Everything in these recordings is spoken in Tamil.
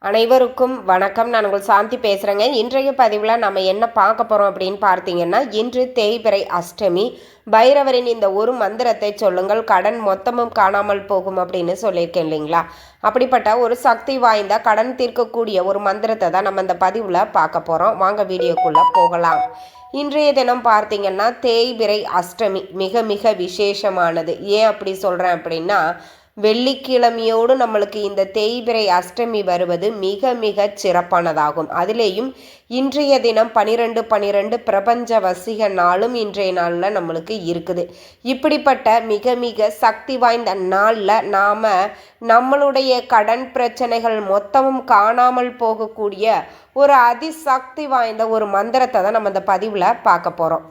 அனைவருக்கும் வணக்கம். நான் உங்கள் சாந்தி பேசுகிறேங்க. இன்றைய பதிவில் நம்ம என்ன பார்க்க போகிறோம் அப்படின்னு பார்த்தீங்கன்னா, இன்று தேய்பிறை அஷ்டமி. பைரவரின் இந்த ஒரு மந்திரத்தை சொல்லுங்கள், கடன் மொத்தமும் காணாமல் போகும் அப்படின்னு சொல்லியிருக்கேன் இல்லைங்களா? அப்படிப்பட்ட ஒரு சக்தி வாய்ந்த கடன் தீர்க்கக்கூடிய ஒரு மந்திரத்தை தான் நம்ம இந்த பதிவில் பார்க்க போகிறோம். வாங்க வீடியோக்குள்ளே போகலாம். இன்றைய தினம் பார்த்தீங்கன்னா தேய்பிறை அஷ்டமி மிக மிக விசேஷமானது. ஏன் அப்படி சொல்கிறேன் அப்படின்னா, வெள்ளிக்கிழமையோடு நம்மளுக்கு இந்த தேய்பிறை அஷ்டமி வருவது மிக மிக சிறப்பானதாகும். அதிலேயும் இன்றைய தினம் 12/12 பிரபஞ்ச வசிக நாளும் இன்றைய நாளில் நம்மளுக்கு இருக்குது. இப்படிப்பட்ட மிக மிக சக்தி வாய்ந்த நாளில் நாம் நம்மளுடைய கடன் பிரச்சனைகள் மொத்தமும் காணாமல் போகக்கூடிய ஒரு அதிசக்தி வாய்ந்த ஒரு மந்திரத்தை தான் நம்ம இந்த பதிவில் பார்க்க போகிறோம்.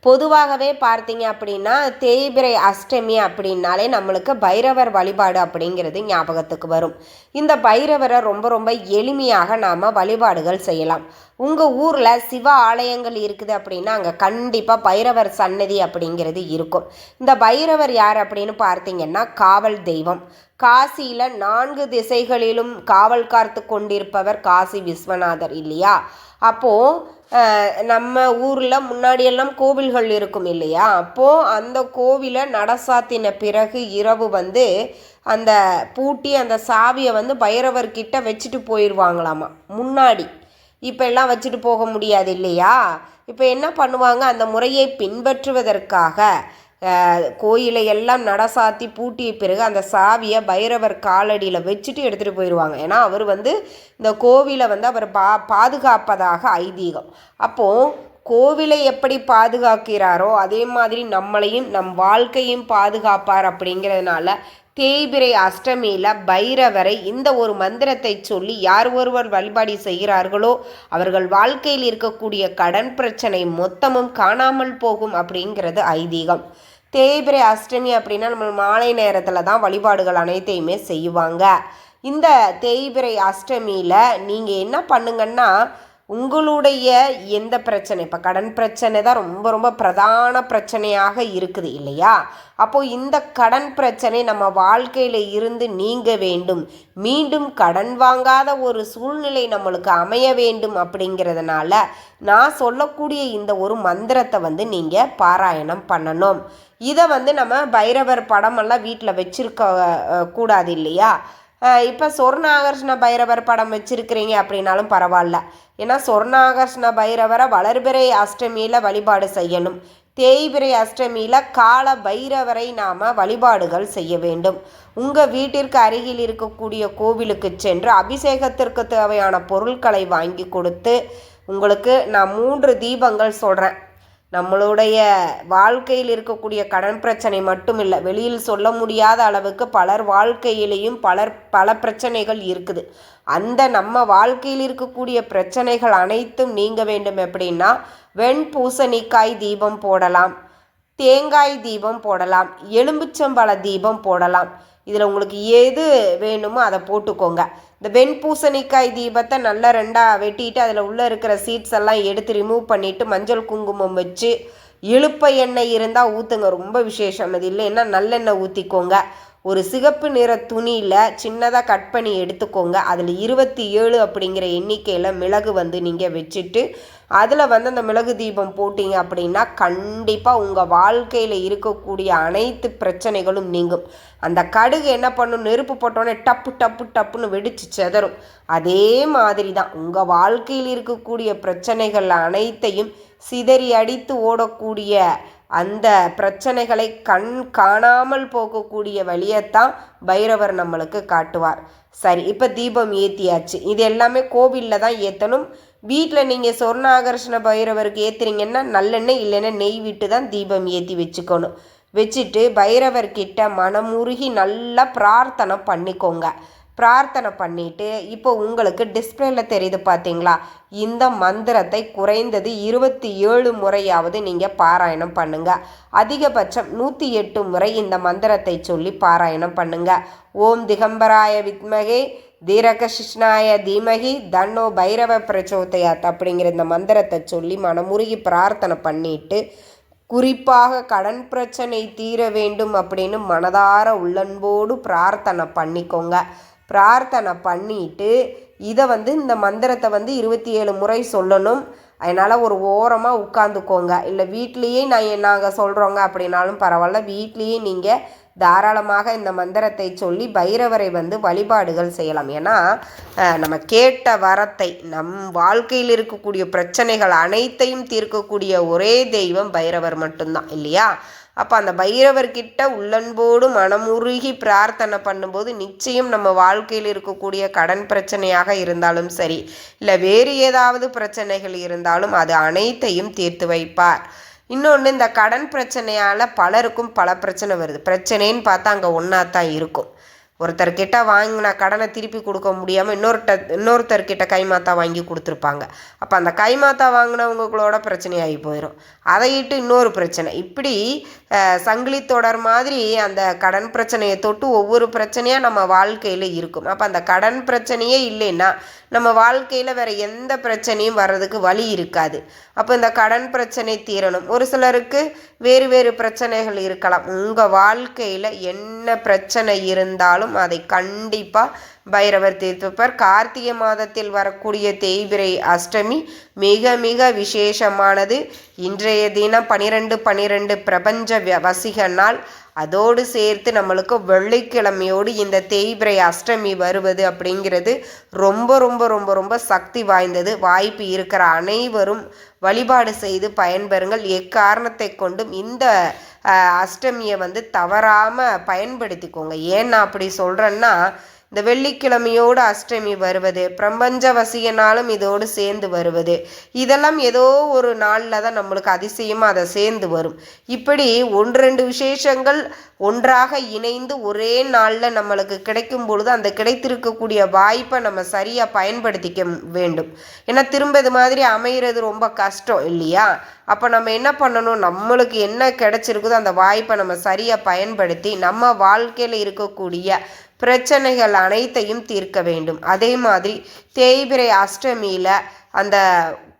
பொதுவாகவே பார்த்தீங்க அப்படின்னா தேய்பிறை அஷ்டமி அப்படின்னாலே நம்மளுக்கு பைரவர் வழிபாடு அப்படிங்கிறது ஞாபகத்துக்கு வரும். இந்த பைரவரை ரொம்ப ரொம்ப எளிமையாக நாம் வழிபாடுகள் செய்யலாம். உங்கள் ஊரில் சிவ ஆலயங்கள் இருக்குது அப்படின்னா அங்கே கண்டிப்பாக பைரவர் சன்னதி அப்படிங்கிறது இருக்கும். இந்த பைரவர் யார் அப்படின்னு பார்த்தீங்கன்னா காவல் தெய்வம். காசியில் 4 திசைகளிலும் காவல் காத்து கொண்டிருப்பவர் காசி விஸ்வநாதர் இல்லையா? அப்போது நம்ம ஊரில் முன்னாடியெல்லாம் கோவில்கள் இருக்கும் இல்லையா? அப்போது அந்த கோவிலை நடசாத்தின பிறகு இரவு அந்த பூட்டி அந்த சாவியை பைரவர்கிட்ட வச்சுட்டு போயிடுவாங்களாமா முன்னாடி. இப்போ எல்லாம் வச்சுட்டு போக முடியாது இல்லையா? இப்போ என்ன பண்ணுவாங்க, அந்த முறையை பின்பற்றுவதற்காக கோயிலை எல்லாம் நடசாத்தி பூட்டிய பிறகு அந்த சாவியை பைரவர் காலடியில் வச்சுட்டு எடுத்துகிட்டு போயிடுவாங்க. ஏன்னா அவர் இந்த கோவிலை அவர் பாதுகாப்பதாக ஐதீகம். அப்போது கோவிலை எப்படி பாதுகாக்கிறாரோ அதே மாதிரி நம்மளையும் நம் வாழ்க்கையும் பாதுகாப்பார். அப்படிங்கிறதுனால தேய்பிறை அஷ்டமியில் பைரவரை இந்த ஒரு மந்திரத்தை சொல்லி யார் ஒருவர் வழிபாடு செய்கிறார்களோ அவர்கள் வாழ்க்கையில் இருக்கக்கூடிய கடன் பிரச்சனை மொத்தமும் காணாமல் போகும் அப்படிங்கிறது ஐதீகம். தேய்பிறை அஷ்டமி அப்படின்னா நம்ம மாலை நேரத்தில் தான் வழிபாடுகள் அனைத்தையுமே செய்வாங்க. இந்த தேய்பிறை அஷ்டமியில் நீங்கள் என்ன பண்ணுங்கன்னா, உங்களுடைய எந்த பிரச்சனை, இப்போ கடன் பிரச்சனை தான் ரொம்ப ரொம்ப பிரதான பிரச்சனையாக இருக்குது இல்லையா? அப்போது இந்த கடன் பிரச்சனை நம்ம வாழ்க்கையில் இருந்து நீங்க வேண்டும், மீண்டும் கடன் வாங்காத ஒரு சூழ்நிலை நம்மளுக்கு அமைய வேண்டும். அப்படிங்கிறதுனால நான் சொல்லக்கூடிய இந்த ஒரு மந்திரத்தை நீங்கள் பாராயணம் பண்ணணும். இதை நம்ம பைரவர் படமெல்லாம் வீட்டில் வச்சிருக்க கூடாது இல்லையா? இப்போ சொர்ணாகர்ஷ்ண பைரவர் படம் வச்சுருக்கிறீங்க அப்படின்னாலும் பரவாயில்ல. ஏன்னா சொர்ணாகர்ஷ்ண பைரவரை வளர்பிறை அஷ்டமியில் வழிபாடு செய்யணும். தேய்பிறை அஷ்டமியில் கால பைரவரை நாம் வழிபாடுகள் செய்ய வேண்டும். உங்கள் வீட்டிற்கு அருகில் இருக்கக்கூடிய கோவிலுக்கு சென்று அபிஷேகத்திற்கு தேவையான பொருட்களை வாங்கி கொடுத்து, உங்களுக்கு நான் 3 தீபங்கள் சொல்கிறேன். நம்மளுடைய வாழ்க்கையில் இருக்கக்கூடிய கடன் பிரச்சனை மட்டும் இல்லை, வெளியில் சொல்ல முடியாத அளவுக்கு பலர் வாழ்க்கையிலையும் பல பிரச்சனைகள் இருக்குது. அந்த நம்ம வாழ்க்கையில் இருக்கக்கூடிய பிரச்சனைகள் அனைத்தும் நீங்க வேண்டும். எப்படின்னா வெண்பூசணிக்காய் தீபம் போடலாம், தேங்காய் தீபம் போடலாம், எலும்புச்சம்பழ தீபம் போடலாம். இதில் உங்களுக்கு எது வேணுமோ அதை போட்டுக்கோங்க. இந்த வெண்பூசணிக்காய் தீபத்தை நல்லா 2ஆக வெட்டிட்டு அதில் உள்ளே இருக்கிற சீட்ஸ் எல்லாம் எடுத்து ரிமூவ் பண்ணிவிட்டு மஞ்சள் குங்குமம் வச்சு இழுப்ப எண்ணெய் இருந்தால் ஊற்றுங்க, ரொம்ப விசேஷம். அது இல்லைன்னா நல்லெண்ணெய் ஊற்றிக்கோங்க. ஒரு சிகப்பு நிற துணியில் சின்னதாக கட் பண்ணி எடுத்துக்கோங்க. அதில் 27 அப்படிங்கிற எண்ணிக்கையில் மிளகு நீங்கள் வச்சுட்டு அதில் அந்த மிளகு தீபம் போட்டிங்க அப்படின்னா கண்டிப்பாக உங்கள் வாழ்க்கையில் இருக்கக்கூடிய அனைத்து பிரச்சனைகளும் நீங்கும். அந்த கடுகு என்ன பண்ணும், நெருப்பு போட்டோன்னே டப்பு டப்பு டப்புன்னு வெடிச்சு செதறும். அதே மாதிரி தான் உங்கள் வாழ்க்கையில் இருக்கக்கூடிய பிரச்சனைகள் அனைத்தையும் சிதறி அடித்து ஓடக்கூடிய அந்த பிரச்சனைகளை கண் காணாமல் போகக்கூடிய வழியைத்தான் பைரவர் நம்மளுக்கு காட்டுவார். சரி, இப்போ தீபம் ஏற்றியாச்சு. இது எல்லாமே கோவிலில் தான் ஏற்றணும். வீட்டில் நீங்கள் சொர்ணாகர்ஷ்ண பைரவருக்கு ஏற்றுறீங்கன்னா நல்லெண்ணெய் இல்லைன்னா நெய் விட்டு தான் தீபம் ஏற்றி வச்சுக்கணும். வச்சுட்டு பைரவர்கிட்ட மனமுருகி நல்லா பிரார்த்தனை பண்ணிக்கோங்க. பிரார்த்தனை பண்ணிவிட்டு இப்போ உங்களுக்கு டிஸ்பிளேல தெரியுது பார்த்தீங்களா, இந்த மந்திரத்தை குறைந்தது 27 முறையாவது நீங்கள் பாராயணம் பண்ணுங்கள். அதிகபட்சம் 108 முறை இந்த மந்திரத்தை சொல்லி பாராயணம் பண்ணுங்கள். ஓம் திகம்பராய வித்மகே தீரகசிஷ்ணாய தீமகி தன்னோ பைரவ பிரச்சோதயாத் அப்படிங்கிற இந்த மந்திரத்தை சொல்லி மனமுருகி பிரார்த்தனை பண்ணிட்டு, குறிப்பாக கடன் பிரச்சனை தீர வேண்டும் அப்படின்னு மனதார உள்ளன்போடு பிரார்த்தனை பண்ணிக்கோங்க. பிரார்த்தனை பண்ணிட்டு இதை இந்த மந்திரத்தை 27 முறை சொல்லணும். அதனால் ஒரு ஓரமாக உட்காந்துக்கோங்க. இல்லை வீட்லேயே நாங்கள் சொல்கிறோங்க அப்படின்னாலும் பரவாயில்ல, வீட்லேயே நீங்கள் தாராளமாக இந்த மந்திரத்தை சொல்லி பைரவரை வழிபாடுகள் செய்யலாம். ஏன்னா நம்ம கேட்ட வரத்தை, நம் வாழ்க்கையில் இருக்கக்கூடிய பிரச்சனைகள் அனைத்தையும் தீர்க்கக்கூடிய ஒரே தெய்வம் பைரவர் மட்டும்தான் இல்லையா? அப்போ அந்த பைரவர்கிட்ட உள்ளன்போடு மனமுருகி பிரார்த்தனை பண்ணும்போது நிச்சயம் நம்ம வாழ்க்கையில் இருக்கக்கூடிய கடன் பிரச்சனையாக இருந்தாலும் சரி, இல்லை வேறு ஏதாவது பிரச்சனைகள் இருந்தாலும் அது அனைத்தையும் தீர்த்து வைப்பார். இன்னொன்று, இந்த கடன் பிரச்சனையால் பலருக்கும் பல பிரச்சனை வருது. பிரச்சனைன்னு பார்த்தா அங்கே ஒன்றா தான் இருக்கும். ஒருத்தர்கிட்ட வாங்கின கடனை திருப்பி கொடுக்க முடியாமல் இன்னொருத்தர்கிட்ட கைமாத்தா வாங்கி கொடுத்துருப்பாங்க. அப்போ அந்த கைமாத்தா வாங்கினவங்களோட பிரச்சனையாகி போயிடும். அதையிட்டு இன்னொரு பிரச்சனை, இப்படி சங்கிலி தொடர் மாதிரி அந்த கடன் பிரச்சனையை தொட்டு ஒவ்வொரு பிரச்சனையாக நம்ம வாழ்க்கையில் இருக்கும். அப்போ அந்த கடன் பிரச்சனையே இல்லைன்னா நம்ம வாழ்க்கையில் வேறு எந்த பிரச்சனையும் வர்றதுக்கு வழி இருக்காது. அப்போ இந்த கடன் பிரச்சனை தீரணும். ஒரு சிலருக்கு வேறு வேறு பிரச்சனைகள் இருக்கலாம். உங்கள் வாழ்க்கையில் என்ன பிரச்சனை இருந்தாலும் அதை கண்டிப்பாக பைரவர் தீர்த்துப்பார். கார்த்திகை மாதத்தில் வரக்கூடிய தேய்பிறை அஷ்டமி மிக மிக விசேஷமானது. இன்றைய தினம் 12/12 பிரபஞ்ச வசிக நாள். அதோடு சேர்த்து நம்மளுக்கு வெள்ளிக்கிழமையோடு இந்த தேய்பிறை அஷ்டமி வருவது அப்படிங்கிறது ரொம்ப ரொம்ப ரொம்ப ரொம்ப சக்தி வாய்ந்தது. வாய்ப்பு இருக்கிற அனைவரும் வழிபாடு செய்து பயன்பெறுங்கள். எக்காரணத்தை கொண்டும் இந்த அஷ்டமியை தவறாமல் பயன்படுத்திக்கோங்க. ஏன் நான் அப்படி சொல்கிறேன்னா, இந்த வெள்ளிக்கிழமையோடு அஷ்டமி வருவது, பிரபஞ்ச வசியனாலும் இதோடு சேர்ந்து வருவது, இதெல்லாம் ஏதோ ஒரு நாளில் தான் நம்மளுக்கு அதிசயமாக அதை சேர்ந்து வரும். இப்படி 1-2 விசேஷங்கள் ஒன்றாக இணைந்து ஒரே நாளில் நம்மளுக்கு கிடைக்கும் பொழுது அந்த கிடைத்திருக்கக்கூடிய வாய்ப்பை நம்ம சரியாக பயன்படுத்திக்க வேண்டும். ஏன்னா திரும்ப இது மாதிரி அமைகிறது ரொம்ப கஷ்டம் இல்லையா? அப்போ நம்ம என்ன பண்ணணும், நம்மளுக்கு என்ன கிடைச்சிருக்குதோ அந்த வாய்ப்பை நம்ம சரியாக பயன்படுத்தி நம்ம வாழ்க்கையில் இருக்கக்கூடிய பிரச்சனைகள் அனைத்தையும் தீர்க்க வேண்டும். அதே மாதிரி தேய்பிறை அஷ்டமியில் அந்த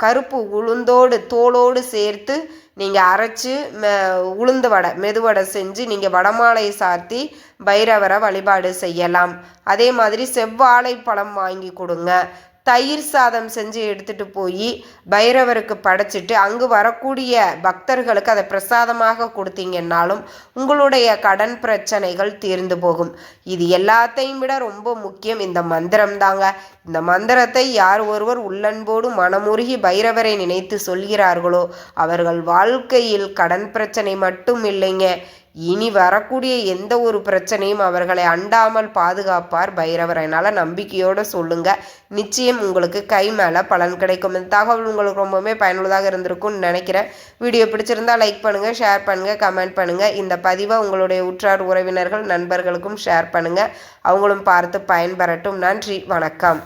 கருப்பு உளுந்தோடு தோலோடு சேர்த்து நீங்கள் அரைச்சி உளுந்து வடை மெதுவடை செஞ்சு நீங்கள் வடமாலை சாத்தி பைரவரை வழிபாடு செய்யலாம். அதே மாதிரி செவ்வாழை பழம் வாங்கி கொடுங்க. தயிர் சாதம் செஞ்சு எடுத்துகிட்டு போய் பைரவருக்கு படைச்சிட்டு அங்கு வரக்கூடிய பக்தர்களுக்கு அதை பிரசாதமாக கொடுத்தீங்கன்னாலும் உங்களுடைய கடன் பிரச்சனைகள் தீர்ந்து போகும். இது எல்லாத்தையும் விட ரொம்ப முக்கியம் இந்த மந்திரம் தாங்க. இந்த மந்திரத்தை யார் ஒருவர் உள்ளன்போடு மனமுருகி பைரவரை நினைத்து சொல்கிறார்களோ அவர்கள் வாழ்க்கையில் கடன் பிரச்சனை மட்டும் இல்லைங்க, இனி வரக்கூடிய எந்த ஒரு பிரச்சனையும் அவர்களை அண்டாமல் பாதுகாப்பார் பைரவர். அதனால் நம்பிக்கையோடு சொல்லுங்கள், நிச்சயம் உங்களுக்கு கை மேலே பலன் கிடைக்கும். இந்த தகவல் உங்களுக்கு ரொம்பவுமே பயனுள்ளதாக இருந்திருக்கும்னு நினைக்கிறேன். வீடியோ பிடிச்சிருந்தால் லைக் பண்ணுங்கள், ஷேர் பண்ணுங்கள், கமெண்ட் பண்ணுங்கள். இந்த பதிவை உங்களுடைய உற்றார் உறவினர்கள் நண்பர்களுக்கும் ஷேர் பண்ணுங்கள். அவங்களும் பார்த்து பயன்பெறட்டும். நன்றி, வணக்கம்.